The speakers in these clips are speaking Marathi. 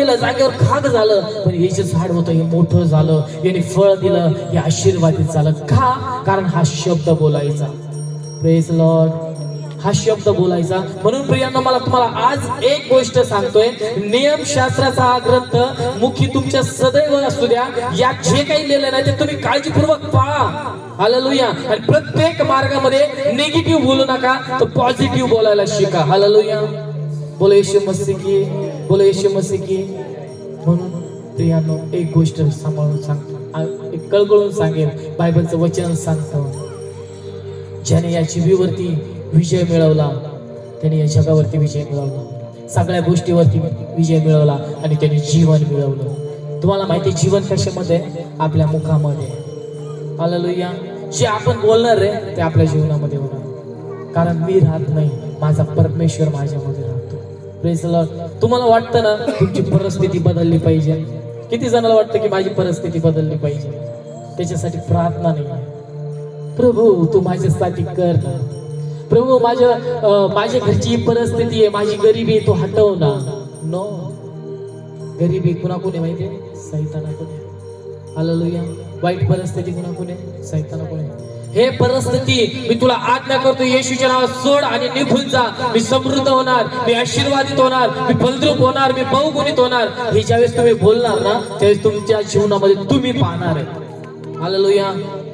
गेलं, जागेवर खाक झालं, पण हे जे झाड होतं हे मोठं झालं, याने फळ दिलं, हे आशीर्वादित झालं. का? कारण हा शब्द बोलायचा. Praise Lord. हा शब्द बोलायचा. म्हणून प्रियांनो, मला तुम्हाला आज एक गोष्ट सांगतोय, नियमशास्त्राचा हा ग्रंथ मुखी तुमच्या सदैव असू द्या. यात जे काही लिहिलं नाही ते तुम्ही काळजीपूर्वक पहा. हालेलुया. आणि प्रत्येक मार्गामध्ये निगेटिव्ह बोलू नका, तर पॉझिटिव्ह बोलायला शिका. हालेलुया. बोलो येशू मसीह की, बोलो येशू मसीह की. म्हणून प्रियांनो, एक गोष्ट सांभाळून सांगतो, एक कळकळून सांगेल, बायबलचं वचन सांगतो, ज्याने या जीवीवरती विजय मिळवला त्याने या जगावरती विजय मिळवला, सगळ्या गोष्टीवरती विजय मिळवला आणि त्याने जीवन मिळवलं. तुम्हाला माहिती जीवन कशामध्ये? आपल्या मुखामध्ये. हालेलुया. जे आपण बोलणार आहे ते आपल्या जीवनामध्ये होणार, कारण मी राहत नाही, माझा परमेश्वर माझ्यामध्ये राहतो. Praise the Lord. तुम्हाला वाटतं ना तुमची परिस्थिती बदलली पाहिजे? किती जणांना वाटतं की माझी परिस्थिती बदलली पाहिजे? त्याच्यासाठी प्रार्थना नाही. प्रभू तू माझ्यासाठी कर ना. प्रभू माझ्या घरची परिस्थिती आहे, माझी गरिबी आहे, तू हटव ना. नो. गरिबी कुणाकुणे माहितीये? सैतानाकुणे. हालेलुया. वाईट परिस्थिती कुणाकुणे? सैतानाकुणे. हे परिस्थिती मी तुला आज्ञा करतो, येशूच्या नावात सोड आणि निघून जा. मी समृद्ध होणार, मी आशीर्वादित होणार, मी फलद्रूप होणार, मी बहुगुणित होणार. हे ज्यावेळेस तुम्ही बोलणार ना त्यावेळेस तुमच्या जीवनामध्ये तुम्ही पाहणार आहे. हालेलुया.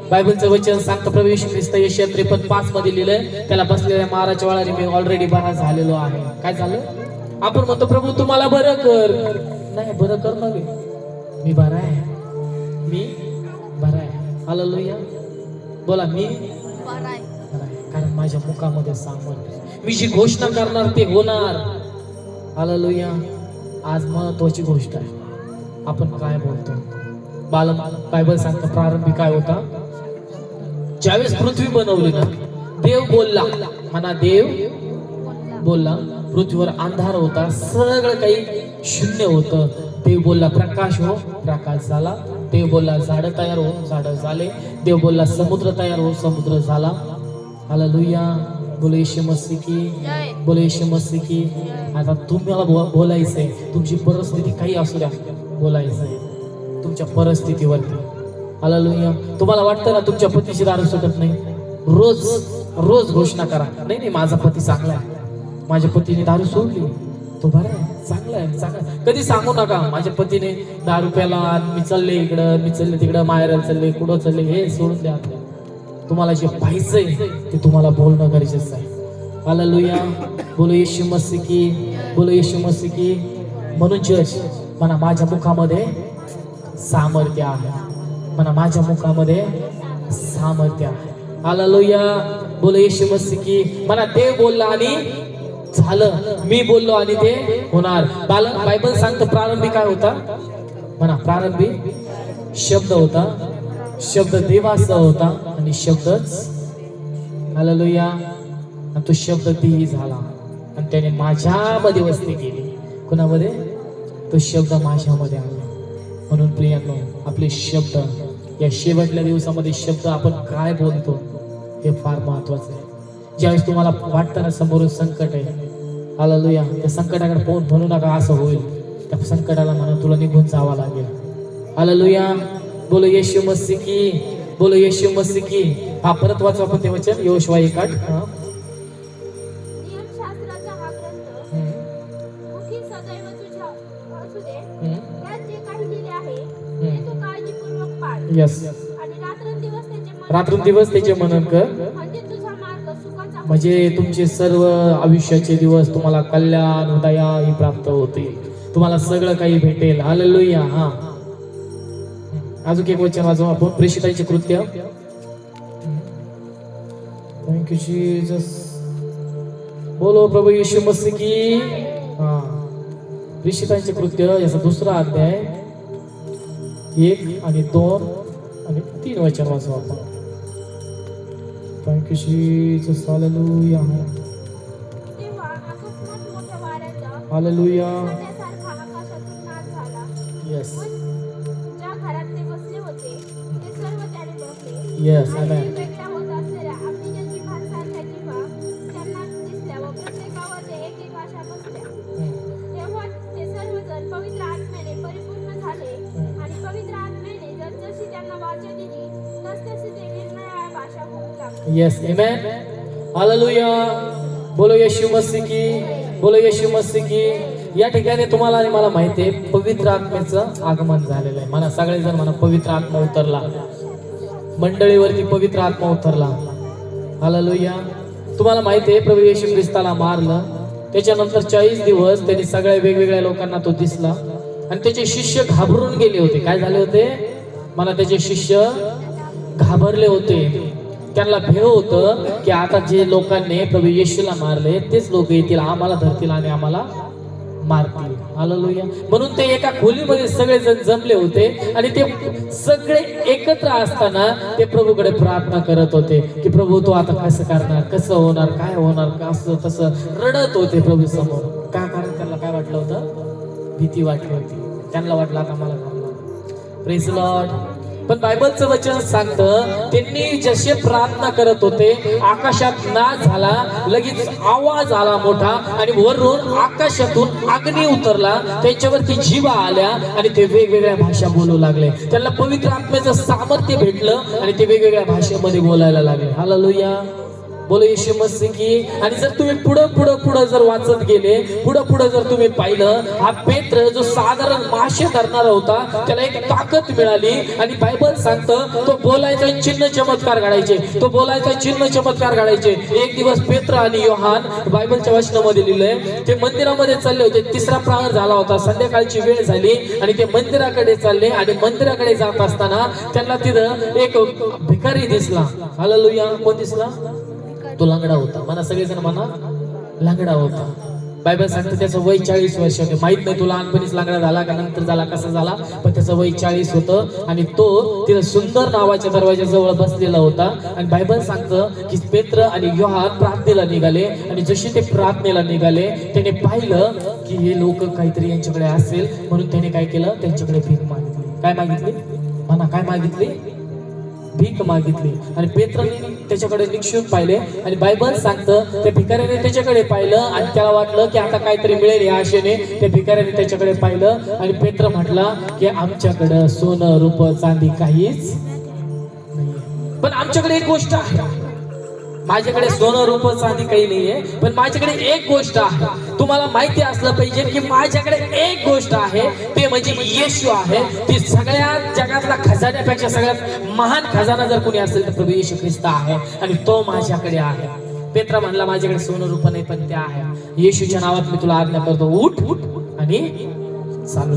बायबलचं वचन सांगतं, प्रभू येशू ख्रिस्त यशाया 53:5 मध्ये लिहिलंय, त्याला बसलेल्या माराच्या वाळाने मी ऑलरेडी बरा झालेलो आहे. काय झालं? आपण म्हणतो प्रभू तुम्हाला बरं कर. नाही, बरं कर ना, मी बरा आहे, मी बरा आहे. हालेलुया. बोला, मी बरा आहे. कारण माझ्या मुखामध्ये सामर्थ्य, मी जी घोषणा करणार ते होणार. हालेलुया. आज महत्वाची गोष्ट आहे, आपण काय बोलतो. बायबल सांगतं प्रारंभी काय होता? ज्यावेळेस पृथ्वी बनवली ना, देव बोलला. म्हणा, देव बोलला. पृथ्वीवर अंधार होता, सगळं काही शून्य होतं. देव बोलला प्रकाश हो, प्रकाश झाला. देव बोलला झाड तयार हो, झाड झाले. देव बोलला समुद्र तयार हो, समुद्र झाला. हालेलुया. बोलो येशू मसीह की, बोलो येशू मसीह की. आता तुम्हाला बोलायचंय, तुमची परिस्थिती काही असू द्या, बोलायचंय तुमच्या परिस्थितीवरती. हालेलुया. तुम्हाला वाटतं ना तुमच्या पतीची दारू सुटत नाही, रोज रोज घोषणा करा, नाही नाही माझा पती चांगला आहे, माझ्या पतीने दारू सोडली, तो बरा आहे, चांगला आहे, चांगला. कधी सांगू नका माझ्या पतीने दारू प्याला, मी चालले इकडं, मी चालले तिकडं, माहेराला चालले, कुठं चालले, हे सोडून द्या. तुम्हाला जे पाहिजे ते तुम्हाला बोलणं गरजेचं आहे. हालेलुया. बोलो येशू मसीह की, बोलो येशू मसीह की. म्हणून जज म्हणा, माझ्या मुखामध्ये सामर्थ्य आहे. म्हणा, माझ्या मुखामध्ये सामर्थ्य आहे. हालेलुया. बोलो येशू मसीह की. म्हणा, देव बोलला आणि झालं, मी बोललो आणि ते होणार. बायबल सांगतं प्रारंभी काय होता? म्हणा, प्रारंभी शब्द होता, शब्द देवाचा होता आणि शब्दच. हालेलुया. तो शब्द देही झाला आणि त्याने माझ्यामध्ये वस्ती केली. कुणामध्ये? तो शब्द माझ्यामध्ये आला. म्हणून प्रियांनो, आपले शब्द या शेवटल्या दिवसामध्ये शब्द आपण काय बोलतो हे फार महत्वाचं आहे. ज्यावेळेस तुम्हाला वाटतं ना समोरून संकट आहे, हालेलुया, त्या संकटाकडे पाहून म्हणू नका असं होईल, त्या संकटाला म्हणून तुला निघून जावं लागेल. हालेलुया. बोलो येशू मसीह की, बोलो येशू मसीह की. हा परत वाचू आपण ते वचन, योशुआ 1:8. नियमशास्त्राचा हा ग्रंथ मुखी सदैव तुझ्या असू दे. त्यात जे काही लिहिले आहे ते तू काळजीपूर्वक पाळ. यस. आणि रात्रंदिवस त्याचे मनन कर, म्हणजे तुझा मार्ग सुखाचा, म्हणजे तुमचे सर्व आयुष्याचे दिवस तुम्हाला कल्याण दया ही प्राप्त होतील, तुम्हाला सगळं काही भेटेल. हालेलुया. हा, अजून एक वचन वाचू आपण, प्रेषितांचे कृत्य. Thank you Jesus. बोलो प्रभू येशू मसीह की. हा, प्रेषितांचे कृत्य याचा 2रा अध्याय 1 आणि 2 आणि 3 वचन वाचू आपण. Thank you Jesus. हालेलुया. तेव्हा अकस्मात मोठ्या वाऱ्याचा हालेलुया. सारखा आकाशातून नाद झाला. यस. ज्या घरात ते बसले होते ते सर्व त्याने बघले. यस. आणि आमेन. वेगळ्या होत असलेल्या अग्नीच्या जिव्हांसारख्या जिव्हा त्यांना दिसल्या व प्रत्येकावर एक एक आशा बसल्या. तेव्हा ते सर्वजण पवित्र आत्म्याने यस आमेन हालेलुया. बोलो येशू मसीह की, बोलो येशू मसीह की. या ठिकाणी तुम्हाला आणि मला माहिती आहे पवित्र आत्म्याचं आगमन झालेलं आहे. म्हणा सगळेजण म्हणा पवित्र आत्मा उतरला. मंडळीवरती पवित्र आत्मा उतरला. हालेलुया. तुम्हाला माहिती आहे प्रभू येशू ख्रिस्ताला मारलं, त्याच्यानंतर 40 दिवस त्यांनी सगळ्या वेगवेगळ्या लोकांना तो दिसला आणि त्याचे शिष्य घाबरून गेले होते. काय झाले होते म्हणा? त्याचे शिष्य घाबरले होते. त्यांना भेव होतं की आता जे लोकांनी प्रभू येशूला मारले तेच लोक येतील, आम्हाला धरतील आणि आम्हाला मारतील. हालेलुया. म्हणून ते एका खोलीमध्ये सगळेजण जमले होते आणि ते सगळे एकत्र असताना ते प्रभूकडे प्रार्थना करत होते की प्रभू तो आता कसं करणार, कसं होणार, काय होणार, कसं तसं रडत होते प्रभू समोर. का? कारण त्यांना काय वाटलं होतं? भीती वाटली होती. त्यांना वाटलं आता मला थांबणार. Praise Lord. पण बायबलचं वचन सांगतं त्यांनी जसे प्रार्थना करत होते आकाशात नाद झाला, लगेच आवाज आला मोठा आणि वरून आकाशातून अग्नी उतरला, त्यांच्यावरती जीवा आल्या आणि ते वेगवेगळ्या भाषा बोलू लागले. त्यांना पवित्र आत्म्याचं सामर्थ्य भेटलं आणि ते वेगवेगळ्या भाषेमध्ये बोलायला लागले. हालेलुया. बोलो येशू मसीह की. आणि जर तुम्ही पुढं जर वाचत गेले, पुढं जर तुम्ही पाहिलं, हा पेत्र जो साधारण मासे धरणारा होता त्याला एक ताकद मिळाली आणि बायबल सांगतं तो बोलायचा चिन्ह चमत्कार घडायचे, तो बोलायचा चिन्ह चमत्कार घडायचे. एक दिवस पेत्र आणि योहान बायबलच्या वचनामध्ये लिहिलंय ते मंदिरामध्ये चालले होते. 3रा प्रहर झाला होता, संध्याकाळची वेळ झाली आणि ते मंदिराकडे चालले आणि मंदिराकडे जात असताना त्यांना तिथं एक भिकारी दिसला. हालेलुया. कोण दिसला? तो लंगडा होता. म्हणा सगळेजण म्हणा लंगडा होता. बायबल सांगते त्याचं वय 40 वर्ष होते. माहित नाही तो लहानपणीच लंगडा झाला का नंतर झाला कसा झाला, पण त्याचं वय 40 होतं आणि तो तिथं सुंदर नावाच्या दरवाजाजवळ बसलेला होता. आणि बायबल सांगतं की पेत्र आणि योहान प्रार्थनेला निघाले आणि जसे ते प्रार्थनेला निघाले त्याने पाहिलं की हे लोक काहीतरी यांच्याकडे असेल म्हणून त्याने काय केलं? त्यांच्याकडे भीक मागितली. काय मागितली? म्हणा काय मागितली? भीक मागितली. आणि पेत्राने त्याच्याकडे निक्षून पाहिले आणि बायबल सांगतं त्या भिकाऱ्याने त्याच्याकडे पाहिलं आणि त्याला वाटलं की आता काहीतरी मिळेल या आशेने त्या भिकाऱ्याने त्याच्याकडे पाहिलं आणि पेत्र म्हटला की आमच्याकडं सोनं रूप चांदी काहीच नाही, पण आमच्याकडे एक गोष्ट आहे. माझ्याकडे सोनं रूप चांदी काही नाहीये, पण माझ्याकडे एक गोष्ट आहे. तुम्हाला माहिती असलं पाहिजे की माझ्याकडे एक गोष्ट आहे, ते म्हणजे येशू आहे. ती सगळ्या जगातला खजान्यापेक्षा सगळ्यात महान खजाना जर कोणी असेल तर प्रभू येशू ख्रिस्त आहे आणि तो माझ्याकडे आहे. पेत्र म्हणला माझ्याकडे सोनं रूप नाही पण ते आहे. येशूच्या नावात मी तुला आज्ञा करतो, उठ आणि चालू.